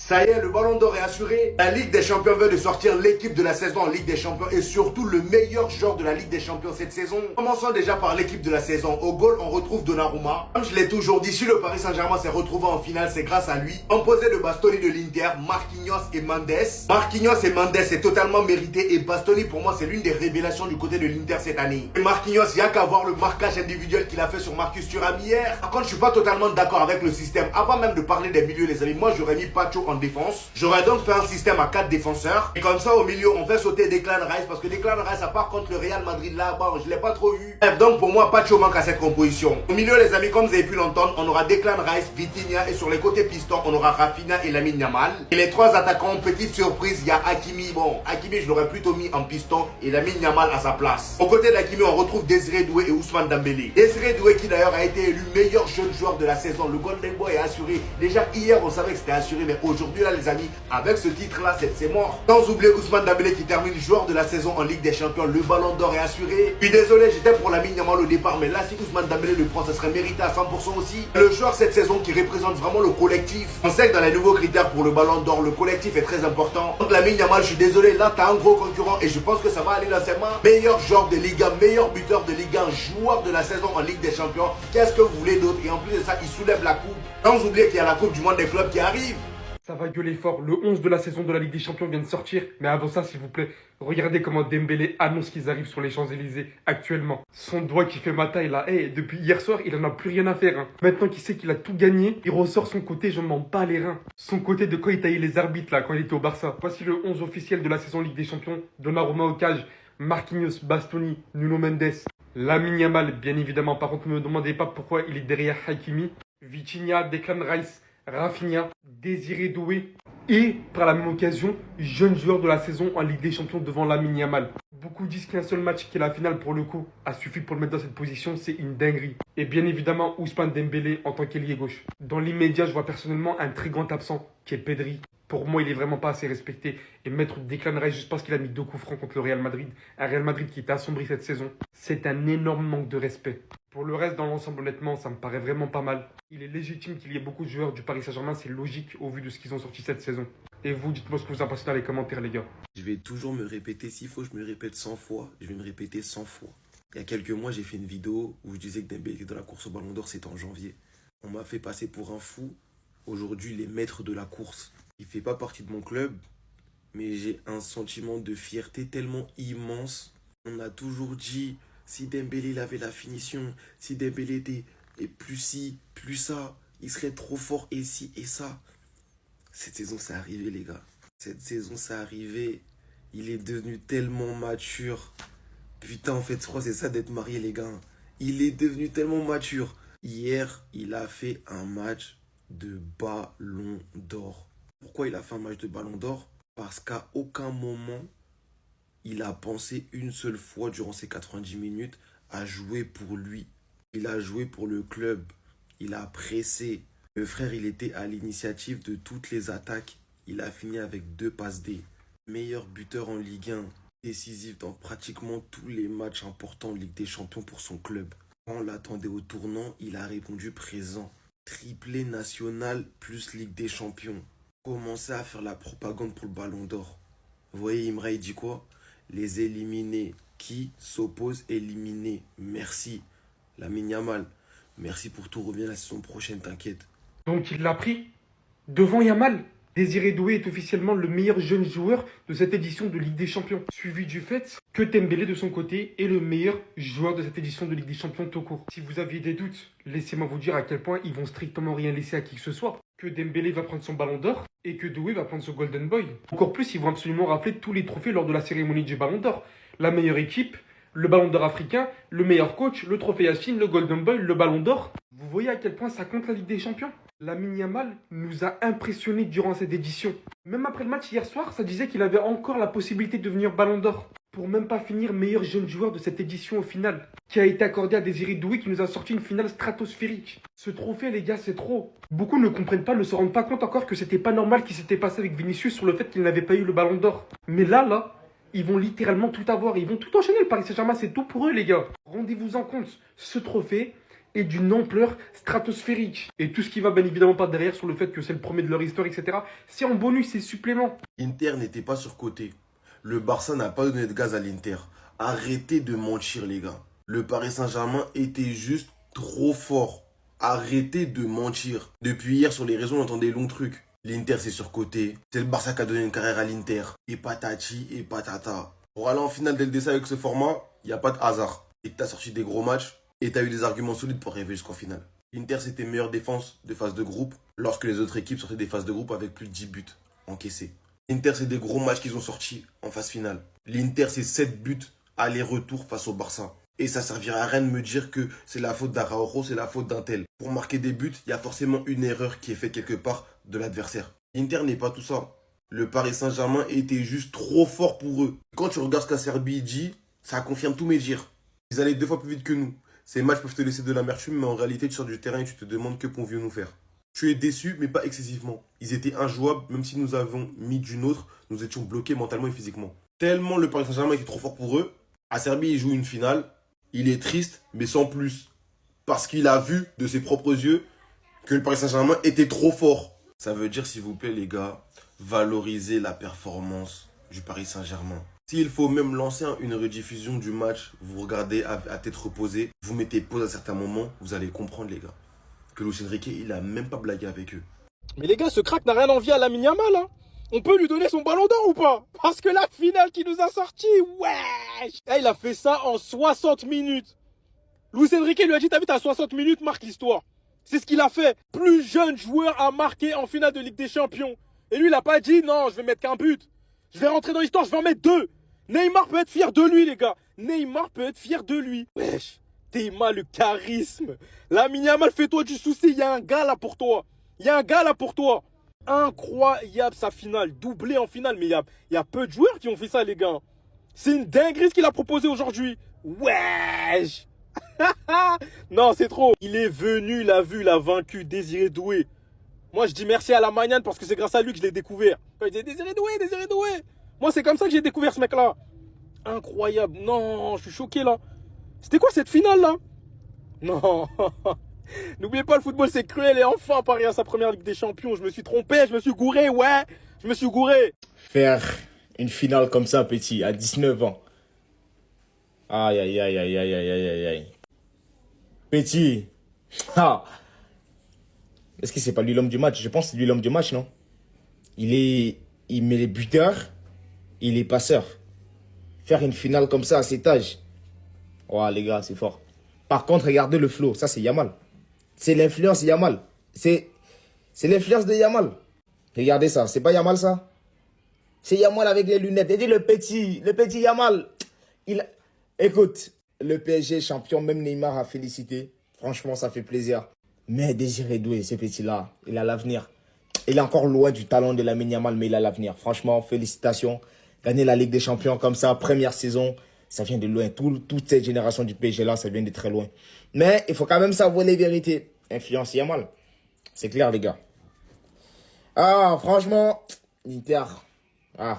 Ça y est, le Ballon d'Or est assuré. La Ligue des Champions veut de sortir l'équipe de la saison en Ligue des Champions et surtout le meilleur joueur de la Ligue des Champions cette saison. Commençons déjà par l'équipe de la saison. Au goal, on retrouve Donnarumma. Comme je l'ai toujours dit, si le Paris Saint-Germain s'est retrouvé en finale, c'est grâce à lui. Composé de Bastoni de l'Inter, Marquinhos et Mendes. Marquinhos et Mendes, c'est totalement mérité et Bastoni, pour moi, c'est l'une des révélations du côté de l'Inter cette année. Et Marquinhos, il n'y a qu'à voir le marquage individuel qu'il a fait sur Marcus Thuram hier. Par contre, je suis pas totalement d'accord avec le système. Avant même de parler des milieux, les amis, moi, j'aurais mis Pacho en défense. J'aurais donc fait un système à 4 défenseurs. Et comme ça, au milieu, on fait sauter Declan Rice. Parce que Declan Rice, à part contre le Real Madrid là-bas, je l'ai pas trop vu. Bref, donc pour moi, Pacho manque à cette composition. Au milieu, les amis, comme vous avez pu l'entendre, on aura Declan Rice, Vitinha. Et sur les côtés pistons, on aura Rafinha et Lamine Yamal. Et les 3 attaquants, petite surprise, il y a Hakimi. Bon, Hakimi, je l'aurais plutôt mis en piston. Et Lamine Yamal à sa place. Aux côtés d'Hakimi, on retrouve Désiré Doué et Ousmane Dembélé. Désiré Doué qui d'ailleurs a été élu meilleur jeune joueur de la saison. Le Golden Boy est assuré. Déjà hier, on savait que c'était assuré. Mais aujourd'hui, là, les amis, avec ce titre-là, c'est mort. Sans oublier Ousmane Dembélé qui termine joueur de la saison en Ligue des Champions. Le Ballon d'Or est assuré. Puis désolé, j'étais pour Lamine Yamal au départ. Mais là, si Ousmane Dembélé le prend, ça serait mérité à 100% aussi. Le joueur cette saison qui représente vraiment le collectif. On sait que dans les nouveaux critères pour le Ballon d'Or, le collectif est très important. Donc Lamine Yamal, je suis désolé, là, t'as un gros concurrent. Et je pense que ça va aller dans ses mains. Meilleur joueur de Ligue 1, meilleur buteur de Ligue 1, joueur de la saison en Ligue des Champions. Qu'est-ce que vous voulez d'autre? Et en plus de ça, il soulève la coupe. Sans oublier qu'il y a la Coupe du Monde des clubs qui arrive. Ça va gueuler fort. Le 11 de la saison de la Ligue des Champions vient de sortir. Mais avant ça, s'il vous plaît, regardez comment Dembélé annonce qu'ils arrivent sur les Champs-Élysées actuellement. Son doigt qui fait ma taille là. Depuis hier soir, il en a plus rien à faire. Hein. Maintenant qu'il sait qu'il a tout gagné, il ressort son côté, je m'en bats les reins. Son côté de quand il taillait les arbitres là, quand il était au Barça. Voici le 11 officiel de la saison Ligue des Champions. Donnarumma au cage, Marquinhos, Bastoni, Nuno Mendes, Lamine Yamal, bien évidemment. Par contre, ne me demandez pas pourquoi il est derrière Hakimi. Vitinha, Declan Rice, Rafinha, Désiré Doué et, par la même occasion, jeune joueur de la saison en Ligue des Champions devant Lamine Yamal. Beaucoup disent qu'un seul match qui est la finale pour le coup a suffi pour le mettre dans cette position, c'est une dinguerie. Et bien évidemment, Ousmane Dembélé en tant qu'ailier gauche. Dans l'immédiat, je vois personnellement un très grand absent qui est Pedri. Pour moi, il est vraiment pas assez respecté. Et mettre Declan Rice juste parce qu'il a mis 2 coups francs contre le Real Madrid, un Real Madrid qui est assombri cette saison, c'est un énorme manque de respect. Pour le reste, dans l'ensemble, honnêtement, ça me paraît vraiment pas mal. Il est légitime qu'il y ait beaucoup de joueurs du Paris Saint-Germain, c'est logique au vu de ce qu'ils ont sorti cette saison. Et vous, dites-moi ce que vous en pensez dans les commentaires, les gars. Je vais toujours me répéter, s'il faut, je me répète 100 fois. Je vais me répéter 100 fois. Il y a quelques mois, j'ai fait une vidéo où je disais que Dembélé était dans la course au Ballon d'Or, c'était en janvier. On m'a fait passer pour un fou. Aujourd'hui, il est maître de la course. Il ne fait pas partie de mon club, mais j'ai un sentiment de fierté tellement immense. On a toujours dit, si Dembélé il avait la finition, si Dembélé était et plus ci, plus ça, il serait trop fort et ci et ça. Cette saison, c'est arrivé, les gars. Cette saison, c'est arrivé. Il est devenu tellement mature. Putain, en fait, je crois que c'est ça d'être marié, les gars. Il est devenu tellement mature. Hier, il a fait un match de Ballon d'Or. Pourquoi il a fait un match de Ballon d'Or? Parce qu'à aucun moment, il a pensé une seule fois durant ces 90 minutes à jouer pour lui. Il a joué pour le club. Il a pressé. Le frère, il était à l'initiative de toutes les attaques. Il a fini avec 2 passes D. Meilleur buteur en Ligue 1. Décisif dans pratiquement tous les matchs importants de Ligue des Champions pour son club. Quand on l'attendait au tournant, il a répondu présent. Triplé national plus Ligue des Champions. Commencez à faire la propagande pour le Ballon d'Or. Vous voyez, Imra, il dit quoi? Les éliminés. Qui s'oppose éliminés. Merci. Lamine Yamal. Merci pour tout. Reviens la saison prochaine, t'inquiète. Donc il l'a pris devant Yamal. Désiré Doué est officiellement le meilleur jeune joueur de cette édition de Ligue des Champions. Suivi du fait que Dembélé de son côté est le meilleur joueur de cette édition de Ligue des Champions tout court. Si vous aviez des doutes, laissez-moi vous dire à quel point ils vont strictement rien laisser à qui que ce soit. Que Dembélé va prendre son Ballon d'Or et que Doué va prendre son Golden Boy. Encore plus, ils vont absolument rafler tous les trophées lors de la cérémonie du Ballon d'Or. La meilleure équipe, le Ballon d'Or africain, le meilleur coach, le trophée Yacine, le Golden Boy, le Ballon d'Or. Vous voyez à quel point ça compte la Ligue des Champions? Lamine Yamal nous a impressionnés durant cette édition. Même après le match hier soir, ça disait qu'il avait encore la possibilité de devenir Ballon d'Or. Pour même pas finir meilleur jeune joueur de cette édition au final. Qui a été accordé à Désiré Doué qui nous a sorti une finale stratosphérique. Ce trophée, les gars, c'est trop. Beaucoup ne comprennent pas, ne se rendent pas compte encore que c'était pas normal ce qui s'était passé avec Vinicius sur le fait qu'il n'avait pas eu le Ballon d'Or. Mais là, ils vont littéralement tout avoir. Ils vont tout enchaîner. Le Paris Saint-Germain, c'est tout pour eux, les gars. Rendez-vous en compte. Ce trophée est d'une ampleur stratosphérique. Et tout ce qui va bien évidemment pas derrière sur le fait que c'est le premier de leur histoire, etc. C'est en bonus, c'est supplément. Inter n'était pas surcoté. Le Barça n'a pas donné de gaz à l'Inter. Arrêtez de mentir, les gars. Le Paris Saint-Germain était juste trop fort. Arrêtez de mentir. Depuis hier, sur les réseaux, on entend des longs trucs. L'Inter, c'est surcoté. C'est le Barça qui a donné une carrière à l'Inter. Et patati et patata. Pour aller en finale dès le dessin avec ce format, il n'y a pas de hasard. Et tu as sorti des gros matchs et tu as eu des arguments solides pour arriver jusqu'en finale. L'Inter, c'était meilleure défense de phase de groupe lorsque les autres équipes sortaient des phases de groupe avec plus de 10 buts encaissés. L'Inter, c'est des gros matchs qu'ils ont sortis en phase finale. L'Inter, c'est 7 buts aller-retour face au Barça. Et ça servira à rien de me dire que c'est la faute d'Araujo, c'est la faute d'un tel. Pour marquer des buts, il y a forcément une erreur qui est faite quelque part de l'adversaire. L'Inter n'est pas tout ça. Le Paris Saint-Germain était juste trop fort pour eux. Quand tu regardes ce qu'à Serbie dit, ça confirme tous mes dires. Ils allaient 2 fois plus vite que nous. Ces matchs peuvent te laisser de l'amertume, mais en réalité, tu sors du terrain et tu te demandes que pouvions nous faire. Tu es déçu, mais pas excessivement. Ils étaient injouables, même si nous avons mis du nôtre, nous étions bloqués mentalement et physiquement. Tellement le Paris Saint-Germain était trop fort pour eux. À Serbie, il joue une finale. Il est triste, mais sans plus. Parce qu'il a vu de ses propres yeux que le Paris Saint-Germain était trop fort. Ça veut dire, s'il vous plaît, les gars, valoriser la performance du Paris Saint-Germain. S'il faut même lancer une rediffusion du match, vous regardez à tête reposée, vous mettez pause à certains moments, vous allez comprendre, les gars, que Luis Enrique, il a même pas blagué avec eux. Mais les gars, ce crack n'a rien envie à Lamine Yamal, hein. On peut lui donner son ballon d'or ou pas? Parce que la finale qui nous a sorti, ouais. Il a fait ça en 60 minutes. Luis Enrique lui a dit, t'as vu, t'as 60 minutes, marque l'histoire. C'est ce qu'il a fait. Plus jeune joueur à marquer en finale de Ligue des Champions. Et lui, il a pas dit, non, je vais mettre qu'un but. Je vais rentrer dans l'histoire, je vais en mettre 2. Neymar peut être fier de lui, les gars. Neymar peut être fier de lui. Wesh, Neymar, le charisme. Lamine Yamal, fais-toi du souci, il y a un gars là pour toi. Il y a un gars là pour toi. Incroyable sa finale, doublé en finale. Mais il y a peu de joueurs qui ont fait ça, les gars. C'est une dinguerie ce qu'il a proposé aujourd'hui. Wesh. Non, c'est trop. Il est venu, il a vu, il a vaincu Désiré Doué. Moi, je dis merci à la Magnane parce que c'est grâce à lui que je l'ai découvert. Il disait Désiré Doué, Désiré Doué. Moi, c'est comme ça que j'ai découvert ce mec-là. Incroyable. Non, je suis choqué là. C'était quoi cette finale là? Non. N'oubliez pas, le football c'est cruel et enfin Paris à sa première Ligue des Champions. Je me suis trompé, je me suis gouré, ouais. Je me suis gouré. Faire une finale comme ça, petit, à 19 ans. Aïe, aïe, aïe, aïe, aïe, aïe, aïe, aïe. Petit. Ah. Est-ce que c'est pas lui l'homme du match? Je pense que c'est lui l'homme du match, non? Il met les buteurs, il est passeur. Faire une finale comme ça à cet âge. Ouais, les gars, c'est fort. Par contre, regardez le flow. Ça, c'est Yamal. C'est l'influence Yamal. C'est l'influence de Yamal. Regardez ça. C'est pas Yamal, ça? C'est Yamal avec les lunettes. Et dit le petit Yamal. Écoute, le PSG champion, même Neymar a félicité. Franchement, ça fait plaisir. Mais Désiré Doué, ce petit-là, il a l'avenir. Il est encore loin du talent de Lamine Yamal, mais il a l'avenir. Franchement, félicitations. Gagner la Ligue des Champions comme ça, première saison, ça vient de loin. Toute cette génération du PSG-là, ça vient de très loin. Mais il faut quand même savoir les vérités. Influence Yamal. C'est clair, les gars. Ah, franchement, l'Inter. Ah.